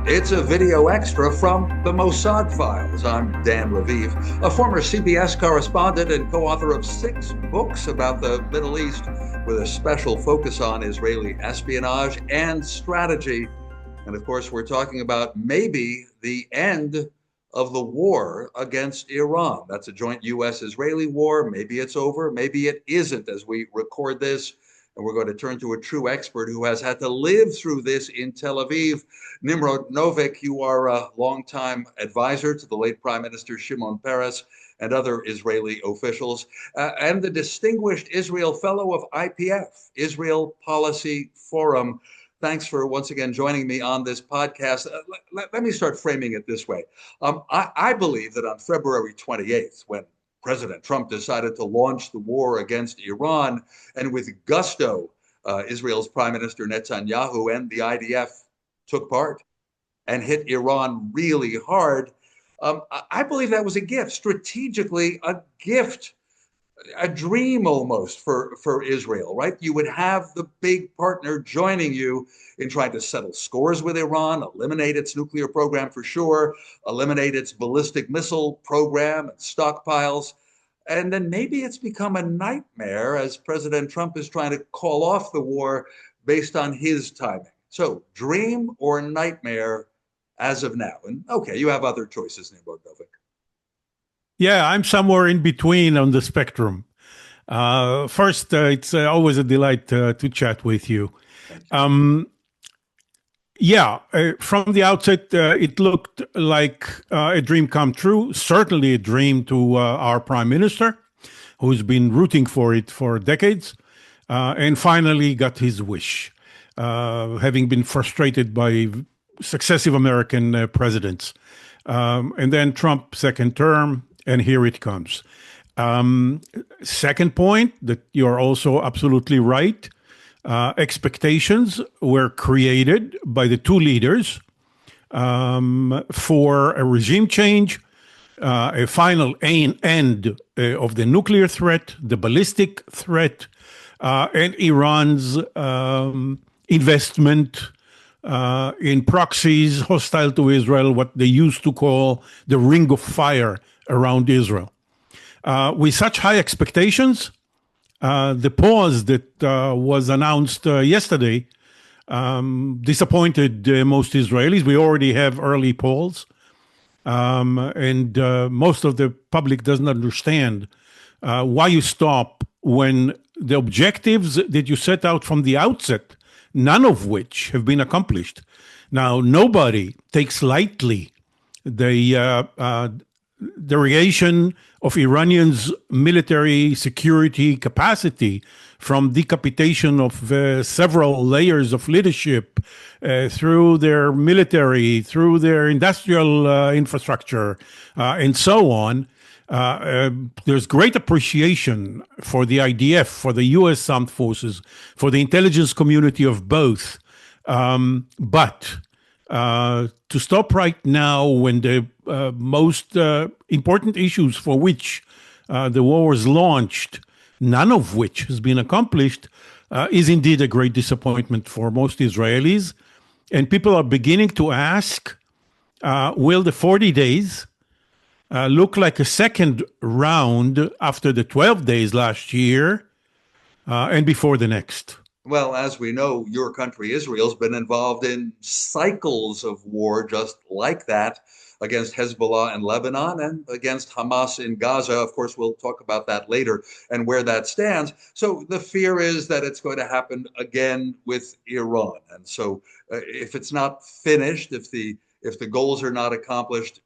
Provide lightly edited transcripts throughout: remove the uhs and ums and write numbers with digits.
It's a video extra from the Mossad Files. I'm Dan Raviv, a former CBS correspondent and co-author of 6 books about the Middle East with a special focus on Israeli espionage and strategy. And of course, we're talking about maybe the end of the war against Iran. That's a joint U.S. Israeli war. Maybe it's over. Maybe it isn't as we record this. And we're going to turn to a true expert who has had to live through this in Tel Aviv. Nimrod Novik, you are a longtime advisor to the late Prime Minister Shimon Peres and other Israeli officials, and the Distinguished Israel Fellow of IPF, Israel Policy Forum. Thanks for once again joining me on this podcast. Let me start framing it this way. I believe that on February 28th, when President Trump decided to launch the war against Iran, and with gusto, Israel's Prime Minister Netanyahu and the IDF took part and hit Iran really hard. I believe that was a gift, strategically a gift, a dream almost for Israel, right? You would have the big partner joining you in trying to settle scores with Iran, eliminate its nuclear program for sure, eliminate its ballistic missile program and stockpiles. And then maybe it's become a nightmare as President Trump is trying to call off the war based on his timing. So dream or nightmare as of now? And okay, you have other choices, Nimrod Novik. Yeah, I'm somewhere in between on the spectrum. First, it's always a delight to chat with you. From the outset, it looked like a dream come true, certainly a dream to our Prime Minister, who's been rooting for it for decades, and finally got his wish, having been frustrated by successive American presidents. And then Trump, second term, and here it comes. Second point, that you're also absolutely right. Expectations were created by the two leaders for a regime change, a final end of the nuclear threat, the ballistic threat, and Iran's investment in proxies hostile to Israel, what they used to call the ring of fire around Israel. With such high expectations, the pause that was announced yesterday disappointed most Israelis. We already have early polls, and most of the public doesn't understand why you stop when the objectives that you set out from the outset, none of which have been accomplished. Now, nobody takes lightly the derogation of Iranians' military security capacity from decapitation of several layers of leadership through their military, through their industrial infrastructure, and so on. There's great appreciation for the IDF, for the U.S. Armed Forces, for the intelligence community of both. But to stop right now when the most important issues for which the war was launched, none of which has been accomplished, is indeed a great disappointment for most Israelis. And people are beginning to ask, will the 40 days look like a second round after the 12 days last year and before the next? Well, as we know, your country, Israel's been involved in cycles of war just like that against Hezbollah in Lebanon and against Hamas in Gaza. Of course, we'll talk about that later and where that stands. So the fear is that it's going to happen again with Iran. And so if it's not finished, if the goals are not accomplished,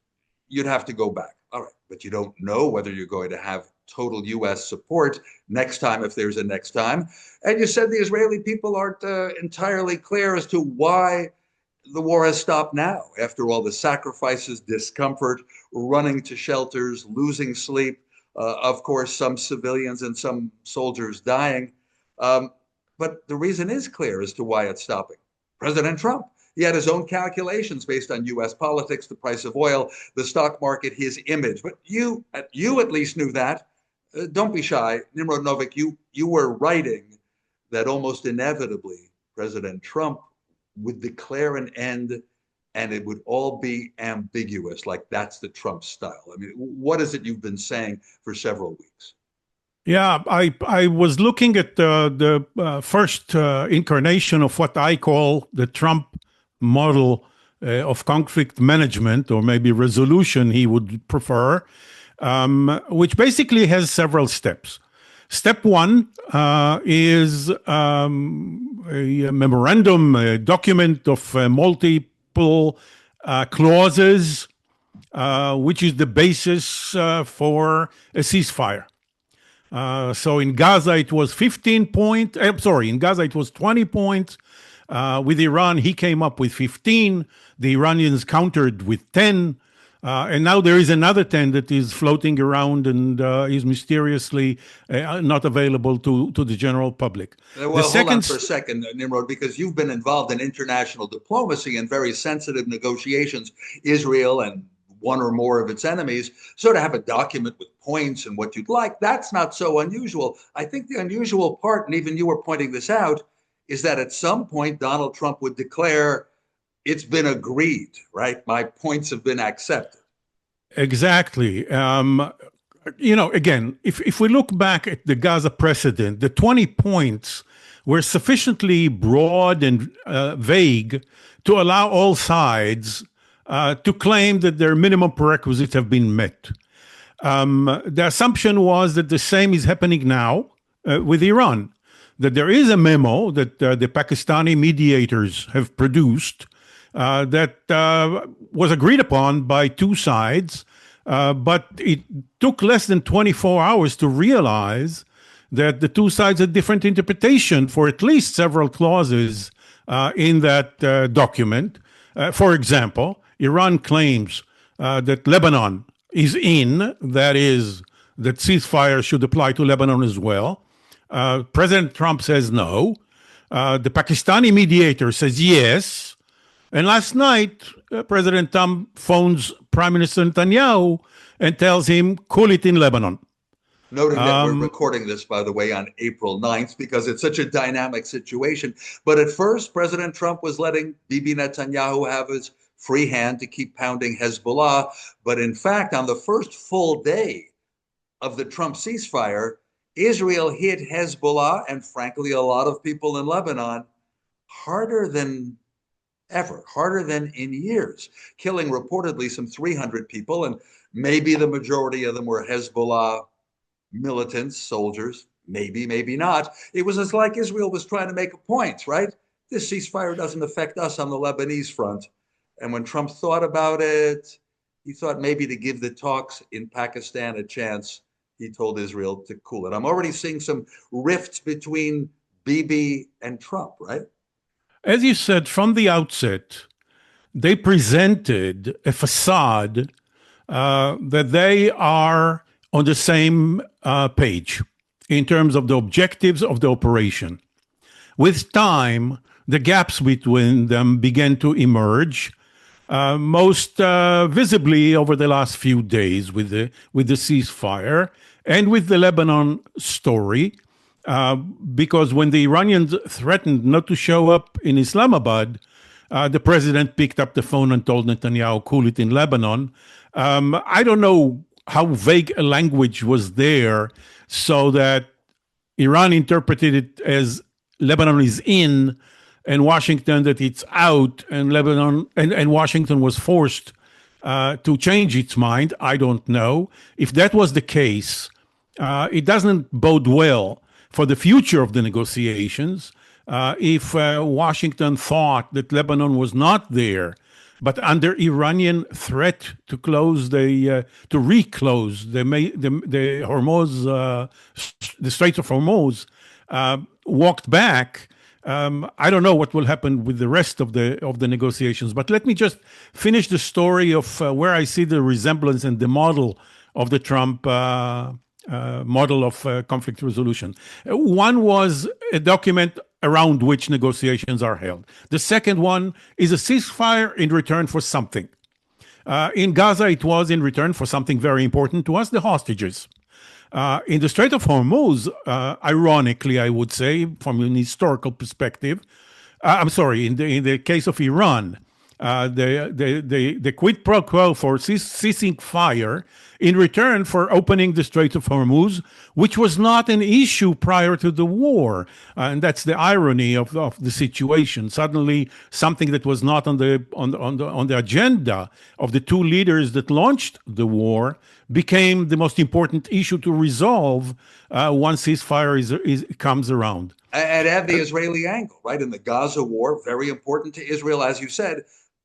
you'd have to go back. All right, but you don't know whether you're going to have total U.S. support next time, if there's a next time. And you said the Israeli people aren't entirely clear as to why the war has stopped now, after all the sacrifices, discomfort, running to shelters, losing sleep, of course, some civilians and some soldiers dying. But the reason is clear as to why it's stopping. President Trump. He had his own calculations based on U.S. politics, the price of oil, the stock market, his image. But you at least knew that. Don't be shy. Nimrod Novik, you were writing that almost inevitably President Trump would declare an end and it would all be ambiguous, like that's the Trump style. I mean, what is it you've been saying for several weeks? Yeah, I was looking at the first incarnation of what I call the Trump model of conflict management, or maybe resolution he would prefer, which basically has several steps. Step one is a memorandum, a document of multiple clauses, which is the basis for a ceasefire. So in Gaza, it was 15 points. In Gaza, it was 20 points. With Iran, he came up with 15. The Iranians countered with 10. And now there is another 10 that is floating around and is mysteriously not available to the general public. Well, hold on for a second, Nimrod, because you've been involved in international diplomacy and very sensitive negotiations, Israel and one or more of its enemies. So to have a document with points and what you'd like, that's not so unusual. I think the unusual part, and even you were pointing this out, is that at some point Donald Trump would declare, it's been agreed, right? My points have been accepted. Exactly. Again, if we look back at the Gaza precedent, the 20 points were sufficiently broad and vague to allow all sides to claim that their minimum prerequisites have been met. The assumption was that the same is happening now with Iran, that there is a memo that the Pakistani mediators have produced that was agreed upon by two sides, but it took less than 24 hours to realize that the two sides had different interpretation for at least several clauses in that document. For example, Iran claims that Lebanon is in, that is, that ceasefire should apply to Lebanon as well. President Trump says no. The Pakistani mediator says yes. And last night, President Trump phones Prime Minister Netanyahu and tells him, cool it in Lebanon. Noting that we're recording this, by the way, on April 9th, because it's such a dynamic situation. But at first, President Trump was letting Bibi Netanyahu have his free hand to keep pounding Hezbollah. But in fact, on the first full day of the Trump ceasefire, Israel hit Hezbollah and, frankly, a lot of people in Lebanon harder than ever, harder than in years, killing reportedly some 300 people. And maybe the majority of them were Hezbollah militants, soldiers, maybe not. It was as like Israel was trying to make a point, right? This ceasefire doesn't affect us on the Lebanese front. And when Trump thought about it, he thought maybe to give the talks in Pakistan a chance, he told Israel to cool it. I'm already seeing some rifts between Bibi and Trump, right? As you said from the outset, they presented a facade that they are on the same page in terms of the objectives of the operation. With time, the gaps between them began to emerge, most visibly over the last few days with the ceasefire and with the Lebanon story. Because when the Iranians threatened not to show up in Islamabad, the president picked up the phone and told Netanyahu, cool it in Lebanon. I don't know how vague a language was there so that Iran interpreted it as Lebanon is in and Washington that it's out, and Lebanon and Washington was forced to change its mind. I don't know. If that was the case, it doesn't bode well for the future of the negotiations. If Washington thought that Lebanon was not there, but under Iranian threat to close to reclose the Hormuz, the Straits of Hormuz, walked back. I don't know what will happen with the rest of the negotiations. But let me just finish the story of where I see the resemblance and the model of the Trump model of conflict resolution. One was a document around which negotiations are held. The second one is a ceasefire in return for something. In Gaza, it was in return for something very important to us, the hostages. In the Strait of Hormuz, ironically, I would say, from an historical perspective, in the case of Iran, the quid pro quo for ceasing fire in return for opening the Strait of Hormuz, which was not an issue prior to the war. And that's the irony of the situation. Suddenly, something that was not on the agenda of the two leaders that launched the war became the most important issue to resolve once ceasefire comes around. And add the Israeli angle, right? In the Gaza war, very important to Israel, as you said,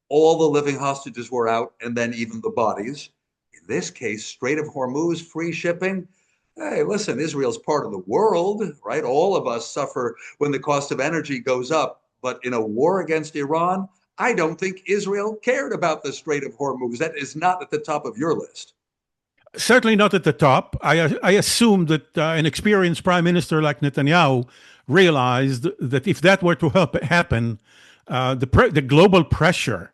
all the living hostages were out, and then even the bodies. In this case, Strait of Hormuz, free shipping. Hey, listen, Israel's part of the world, right? All of us suffer when the cost of energy goes up. But in a war against Iran, I don't think Israel cared about the Strait of Hormuz. That is not at the top of your list. Certainly not at the top. I assume that an experienced prime minister like Netanyahu realized that if that were to happen, the global pressure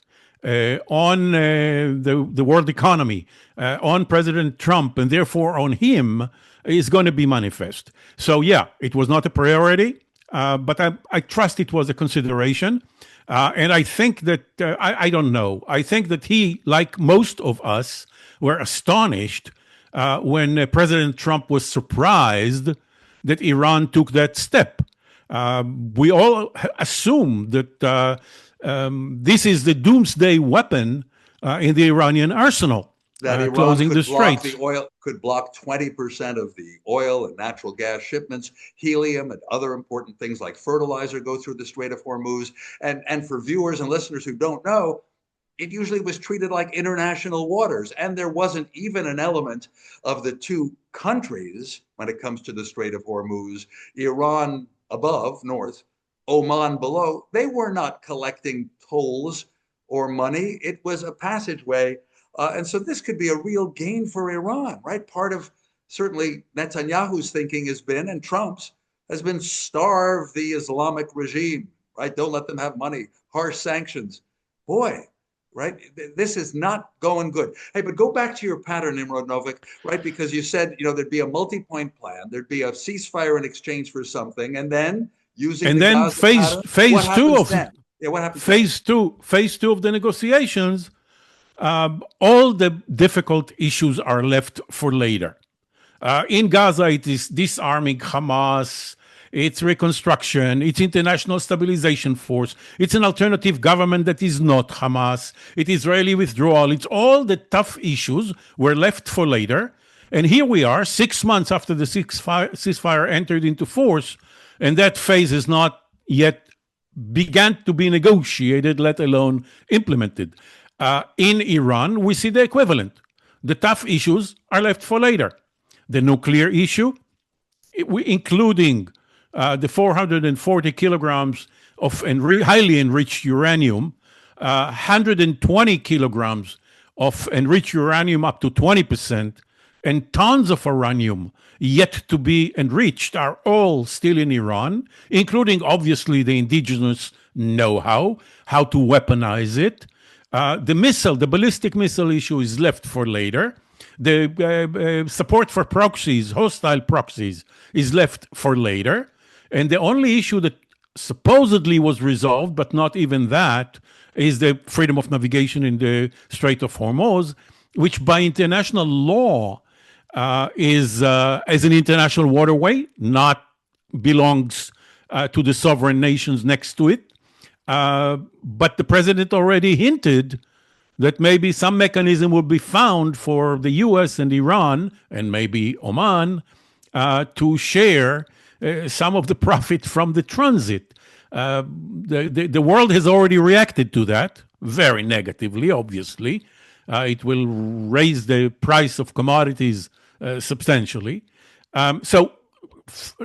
on the world economy, on President Trump, and therefore on him, is going to be manifest. So yeah, it was not a priority, but I trust it was a consideration. And I think that, I don't know, I think that he, like most of us, were astonished when President Trump was surprised that Iran took that step. We all assume that this is the doomsday weapon in the Iranian arsenal, that Iran closing could the block straits. the oil, could block 20% of the oil and natural gas shipments, helium and other important things like fertilizer go through the Strait of Hormuz. And for viewers and listeners who don't know, it usually was treated like international waters. And there wasn't even an element of the two countries when it comes to the Strait of Hormuz, Iran above, north, Oman below. They were not collecting tolls or money. It was a passageway. And so this could be a real gain for Iran, right? Part of certainly Netanyahu's thinking has been, and Trump's, has been starve the Islamic regime, right? Don't let them have money, harsh sanctions. Boy, right? This is not going good. Hey, but go back to your pattern, Nimrod Novik, right? Because you said, there'd be a multi-point plan, there'd be a ceasefire in exchange for something, and then using And the then Gaza pattern, phase two of then? Yeah, what happens phase two of the negotiations. All the difficult issues are left for later. In Gaza, it is disarming Hamas, it's reconstruction, it's international stabilization force, it's an alternative government that is not Hamas, it's Israeli withdrawal, it's all the tough issues were left for later. And here we are, 6 months after the ceasefire entered into force, and that phase is not yet began to be negotiated, let alone implemented. In Iran, we see the equivalent. The tough issues are left for later. The nuclear issue, including the 440 kilograms of highly enriched uranium, 120 kilograms of enriched uranium up to 20%, and tons of uranium yet to be enriched are all still in Iran, including obviously the indigenous know-how, how to weaponize it. The ballistic missile issue is left for later. The support for proxies, hostile proxies, is left for later. And the only issue that supposedly was resolved, but not even that, is the freedom of navigation in the Strait of Hormuz, which by international law is as an international waterway, not belongs to the sovereign nations next to it. But the president already hinted that maybe some mechanism will be found for the U.S. and Iran, and maybe Oman, to share some of the profit from the transit. The world has already reacted to that, very negatively, obviously. It will raise the price of commodities substantially. So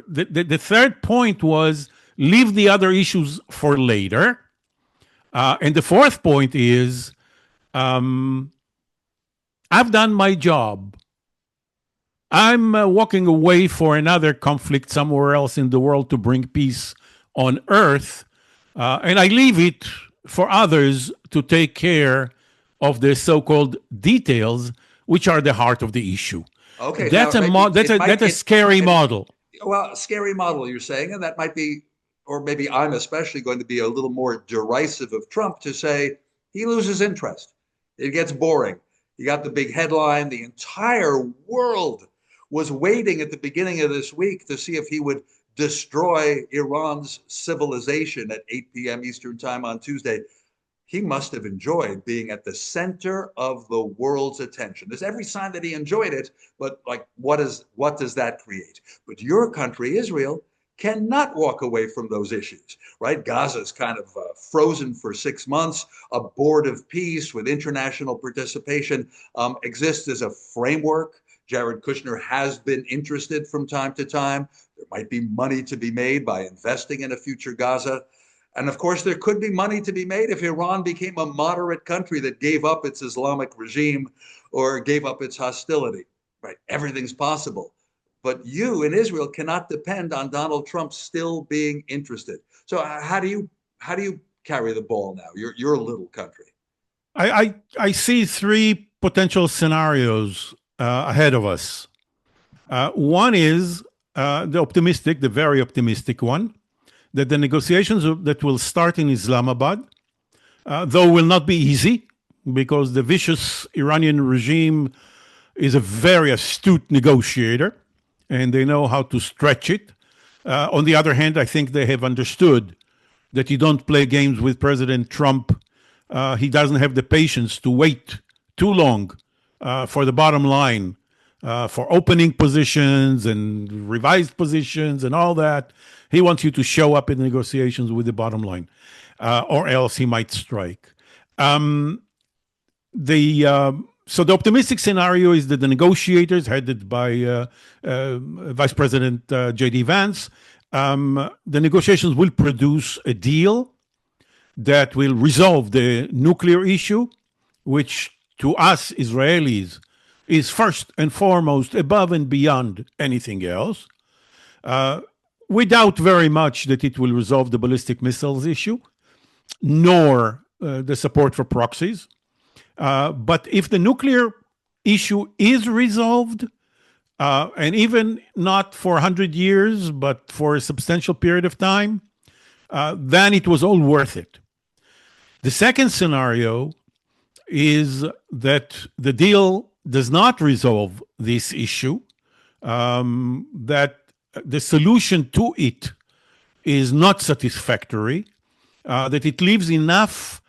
the third point was leave the other issues for later. And the fourth point is, I've done my job. I'm walking away for another conflict somewhere else in the world to bring peace on earth. And I leave it for others to take care of the so-called details, which are the heart of the issue. Okay, that's a scary model. Well, scary model, you're saying, and that might be, or maybe I'm especially going to be a little more derisive of Trump to say, he loses interest. It gets boring. You got the big headline. The entire world was waiting at the beginning of this week to see if he would destroy Iran's civilization at 8 p.m. Eastern time on Tuesday. He must have enjoyed being at the center of the world's attention. There's every sign that he enjoyed it, but like, what does that create? But your country, Israel, cannot walk away from those issues, right? Gaza is kind of frozen for 6 months. A board of peace with international participation exists as a framework. Jared Kushner has been interested from time to time. There might be money to be made by investing in a future Gaza. And of course, there could be money to be made if Iran became a moderate country that gave up its Islamic regime or gave up its hostility, right? Everything's possible. But you in Israel cannot depend on Donald Trump still being interested. So how do you carry the ball now? You're a little country. I see three potential scenarios ahead of us. One is the very optimistic one, that the negotiations that will start in Islamabad, though will not be easy, because the vicious Iranian regime is a very astute negotiator, and they know how to stretch it. On the other hand, I think they have understood that you don't play games with President Trump. He doesn't have the patience to wait too long for the bottom line, for opening positions and revised positions and all that. He wants you to show up in negotiations with the bottom line, or else he might strike. So the optimistic scenario is that the negotiators, headed by Vice President J.D. Vance, the negotiations will produce a deal that will resolve the nuclear issue, which to us Israelis is first and foremost, above and beyond anything else. We doubt very much that it will resolve the ballistic missiles issue, nor the support for proxies. But if the nuclear issue is resolved, and even not for 100 years, but for a substantial period of time, then it was all worth it. The second scenario is that the deal does not resolve this issue, that the solution to it is not satisfactory, that it leaves enough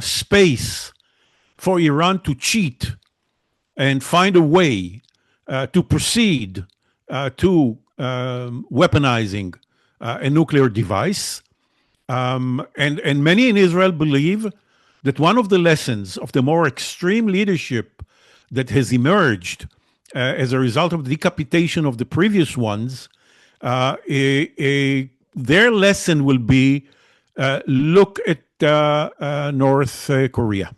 space for Iran to cheat and find a way to proceed to weaponizing a nuclear device. And many in Israel believe that one of the lessons of the more extreme leadership that has emerged as a result of the decapitation of the previous ones, their lesson will be look at North Korea.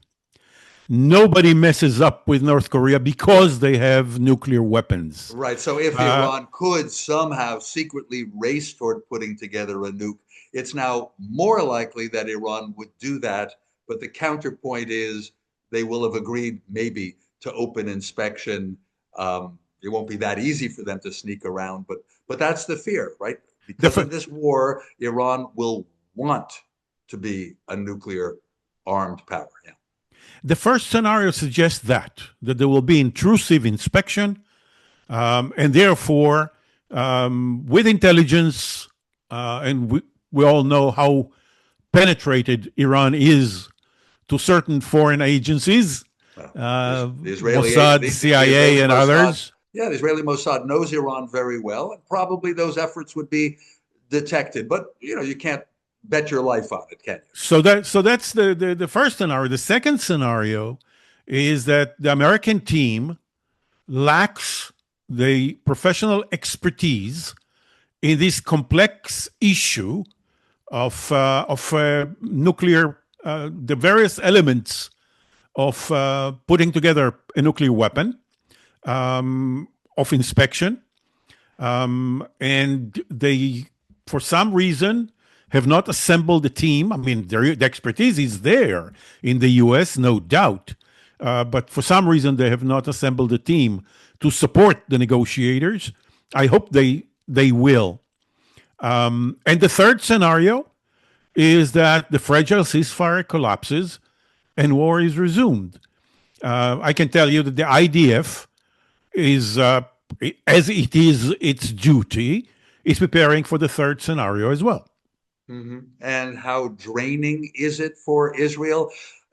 Nobody messes up with North Korea because they have nuclear weapons. Right. So if Iran could somehow secretly race toward putting together a nuke, it's now more likely that Iran would do that. But the counterpoint is they will have agreed maybe to open inspection. It won't be that easy for them to sneak around, but that's the fear, right? Because of this war, Iran will want to be a nuclear armed power. Yeah. The first scenario suggests that there will be intrusive inspection, and therefore, with intelligence, and we all know how penetrated Iran is to certain foreign agencies, Mossad, CIA, and others. Yeah, the Israeli Mossad knows Iran very well, and probably those efforts would be detected. But you can't bet your life on it, can you? So that's the first scenario. The second scenario is that the American team lacks the professional expertise in this complex issue of nuclear, the various elements of putting together a nuclear weapon, of inspection, and they, for some reason, have not assembled a team. I mean, the expertise is there in the U.S., no doubt, but for some reason they have not assembled a team to support the negotiators. I hope they will. And the third scenario is that the fragile ceasefire collapses, and war is resumed. I can tell you that the IDF is, as it is its duty, is preparing for the third scenario as well. And how draining is it for Israel?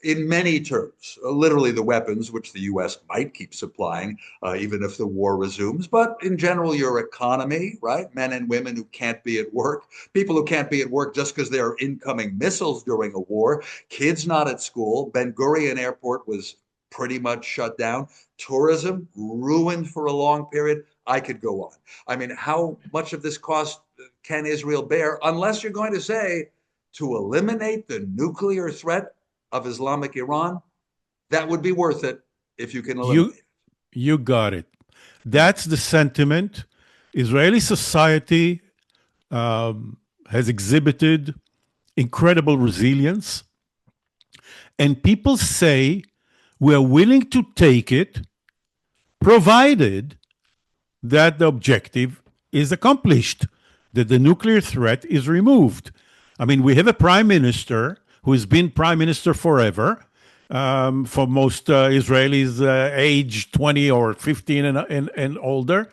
In many terms, literally the weapons which the U.S. might keep supplying, even if the war resumes. But in general, your economy, right? Men and women who can't be at work, people who can't be at work just because there are incoming missiles during a war, kids not at school. Ben Gurion Airport was pretty much shut down. Tourism ruined for a long period. I could go on. I mean, how much of this cost can Israel bear, unless you're going to say to eliminate the nuclear threat of Islamic Iran? That would be worth it if you can eliminate it. You got it. That's the sentiment. Israeli society has exhibited incredible resilience, and people say we're willing to take it, provided that the objective is accomplished, that the nuclear threat is removed. I mean, we have a prime minister who has been prime minister forever. For most Israelis age 20 or 15 and older.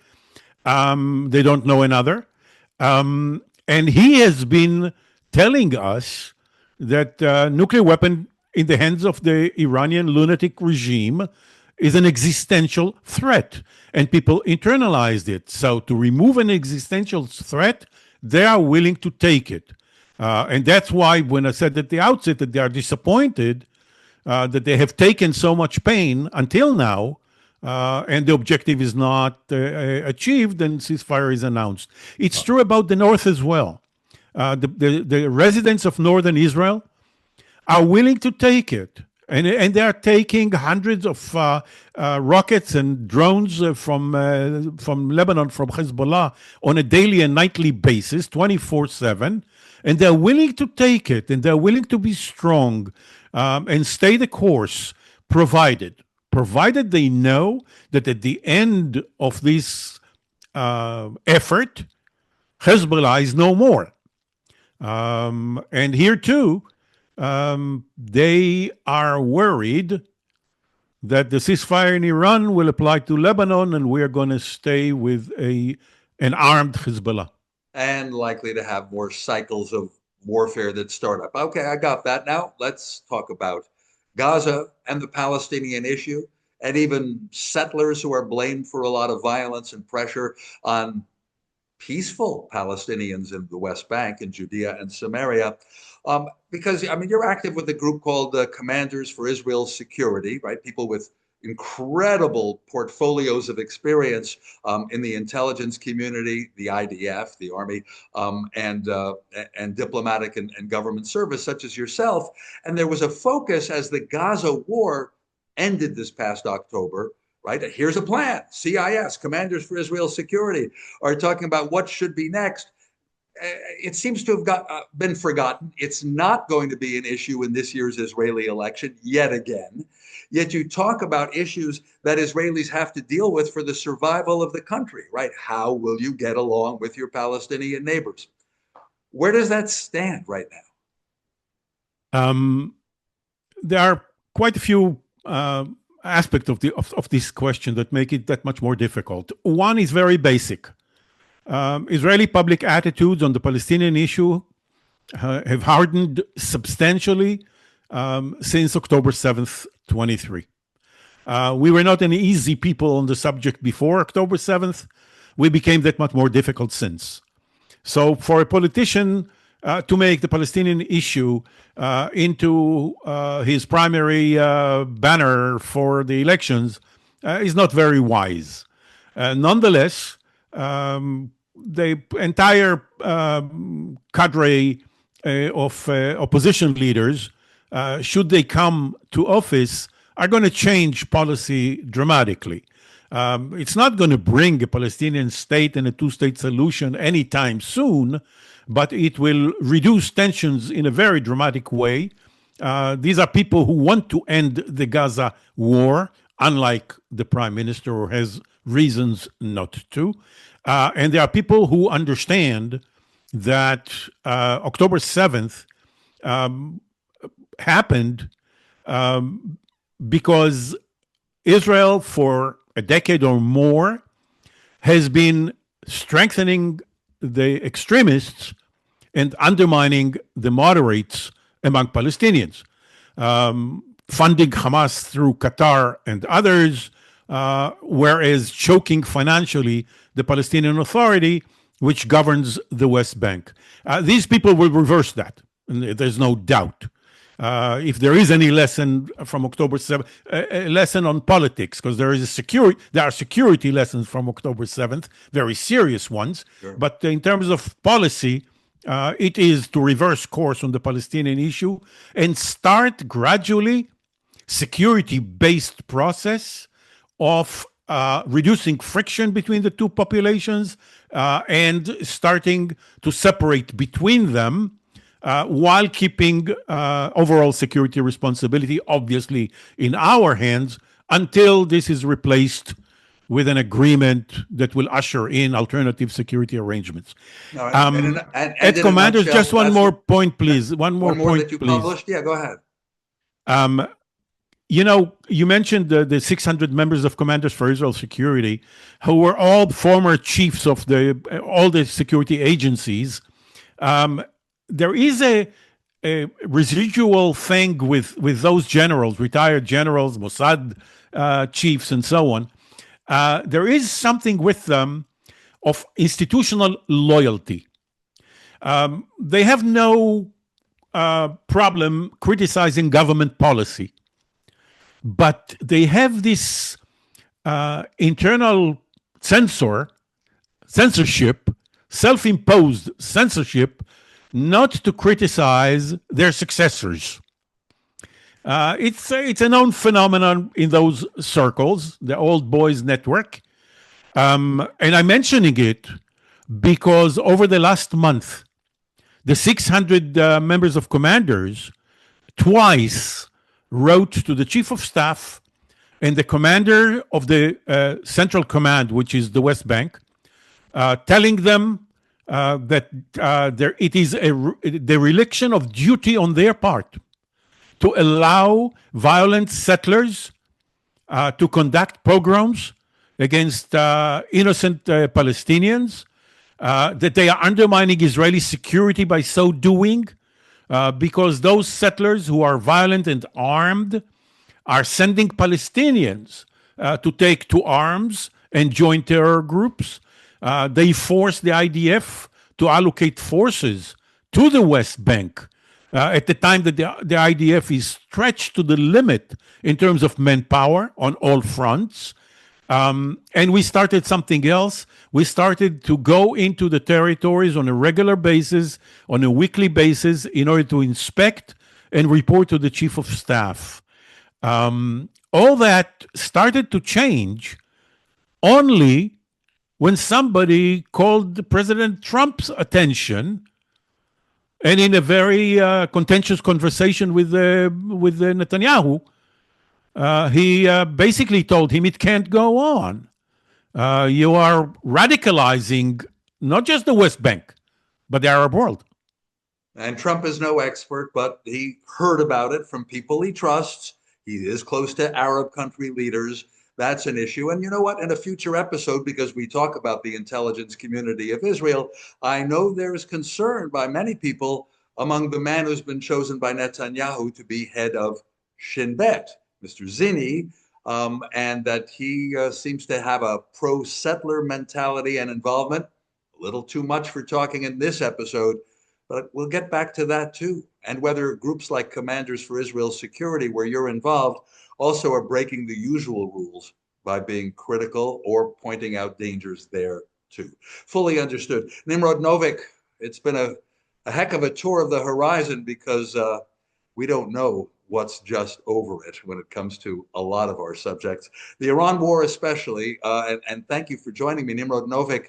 They don't know another. And he has been telling us that nuclear weapon in the hands of the Iranian lunatic regime is an existential threat, and people internalized it. So to remove an existential threat, they are willing to take it. And that's why when I said at the outset that they are disappointed that they have taken so much pain until now, and the objective is not achieved, and ceasefire is announced. It's true about the north as well. The residents of northern Israel are willing to take it. And they are taking hundreds of rockets and drones from Lebanon, from Hezbollah, on a daily and nightly basis, 24/7. And they're willing to take it, and they're willing to be strong and stay the course, provided they know that at the end of this effort, Hezbollah is no more. And here too, they are worried that the ceasefire in Iran will apply to Lebanon, and we are going to stay with an armed Hezbollah. And likely to have more cycles of warfare that start up. Okay, I got that. Now let's talk about Gaza and the Palestinian issue, and even settlers who are blamed for a lot of violence and pressure on peaceful Palestinians in the West Bank, in Judea and Samaria. Because, I mean, you're active with a group called the Commanders for Israel's Security, right? People with incredible portfolios of experience in the intelligence community, the IDF, the Army, and diplomatic and government service, such as yourself. And there was a focus as the Gaza war ended this past October, right? Here's a plan. CIS, Commanders for Israel's Security, are talking about what should be next. It seems to have been forgotten. It's not going to be an issue in this year's Israeli election yet again. Yet you talk about issues that Israelis have to deal with for the survival of the country, right? How will you get along with your Palestinian neighbors? Where does that stand right now? There are quite a few aspects of this question that make it that much more difficult. One is very basic. Israeli public attitudes on the Palestinian issue have hardened substantially since October 7th, 23. We were not an easy people on the subject before October 7th. We became that much more difficult since. So for a politician to make the Palestinian issue into his primary banner for the elections is not very wise. Nonetheless, the entire cadre of opposition leaders, should they come to office, are going to change policy dramatically. It's not going to bring a Palestinian state and a two-state solution anytime soon, but it will reduce tensions in a very dramatic way. These are people who want to end the Gaza war, unlike the prime minister, who has reasons not to. And there are people who understand that October 7th happened because Israel, for a decade or more, has been strengthening the extremists and undermining the moderates among Palestinians, funding Hamas through Qatar and others, whereas choking financially the Palestinian Authority, which governs the West Bank. These people will reverse that, and there's no doubt. If there is any lesson from October 7th, a lesson on politics, because there are security lessons from October 7th, very serious ones. Sure. But in terms of policy, it is to reverse course on the Palestinian issue and start gradually security-based process of reducing friction between the two populations and starting to separate between them, while keeping overall security responsibility, obviously, in our hands until this is replaced with an agreement that will usher in alternative security arrangements. No, Ed Commanders, just one more point, please. One more point, that you please. Published? Yeah, go ahead. You mentioned the 600 members of Commanders for Israel Security, who were all former chiefs of all the security agencies. There is a residual thing with those generals, retired generals, Mossad chiefs, and so on. There is something with them of institutional loyalty. They have no problem criticizing government policy, but they have this internal censorship, self-imposed censorship, not to criticize their successors. It's a known phenomenon in those circles, the Old Boys Network. And I'm mentioning it because over the last month, the 600 members of Commanders twice wrote to the Chief of Staff and the commander of the Central Command, which is the West Bank, telling them that it is the dereliction of duty on their part to allow violent settlers to conduct pogroms against innocent Palestinians, that they are undermining Israeli security by so doing, because those settlers who are violent and armed are sending Palestinians to take to arms and join terror groups. They force the IDF to allocate forces to the West Bank at the time that the IDF is stretched to the limit in terms of manpower on all fronts. And we started something else. We started to go into the territories on a regular basis, on a weekly basis, in order to inspect and report to the Chief of Staff. All that started to change only when somebody called President Trump's attention, and in a very contentious conversation with Netanyahu, he basically told him it can't go on. You are radicalizing not just the West Bank, but the Arab world. And Trump is no expert, but he heard about it from people he trusts. He is close to Arab country leaders. That's an issue. And you know what? In a future episode, because we talk about the intelligence community of Israel, I know there is concern by many people among the man who's been chosen by Netanyahu to be head of Shin Bet, Mr. Zini, and that he seems to have a pro-settler mentality and involvement. A little too much for talking in this episode, but we'll get back to that too. And whether groups like Commanders for Israel Security, where you're involved, also are breaking the usual rules by being critical or pointing out dangers there too. Fully understood. Nimrod Novik, it's been a heck of a tour of the horizon, because we don't know what's just over it when it comes to a lot of our subjects. The Iran war especially, and thank you for joining me. Nimrod Novik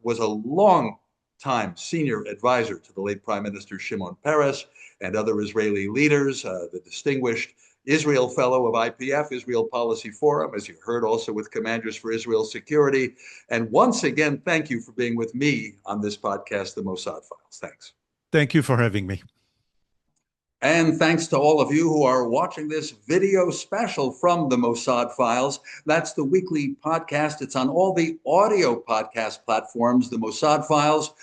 was a long-time senior advisor to the late Prime Minister Shimon Peres and other Israeli leaders, the distinguished Israel Fellow of IPF, Israel Policy Forum, as you heard, also with Commanders for Israel Security. And once again, thank you for being with me on this podcast, The Mossad Files. Thanks. Thank you for having me. And thanks to all of you who are watching this video special from the Mossad Files. That's the weekly podcast. It's on all the audio podcast platforms, the Mossad Files.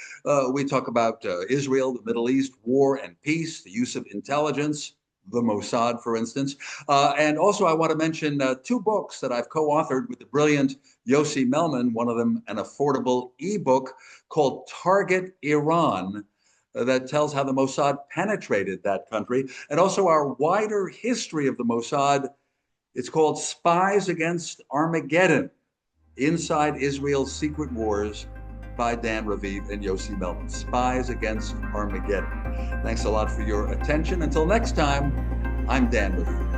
We talk about Israel, the Middle East, war and peace, the use of intelligence, the Mossad, for instance. And also, I want to mention two books that I've co-authored with the brilliant Yossi Melman, one of them an affordable ebook called Target Iran, that tells how the Mossad penetrated that country, and also our wider history of the Mossad. It's called Spies Against Armageddon, Inside Israel's Secret Wars, by Dan Raviv and Yossi Melman. Spies Against Armageddon. Thanks a lot for your attention. Until next time, I'm Dan Raviv.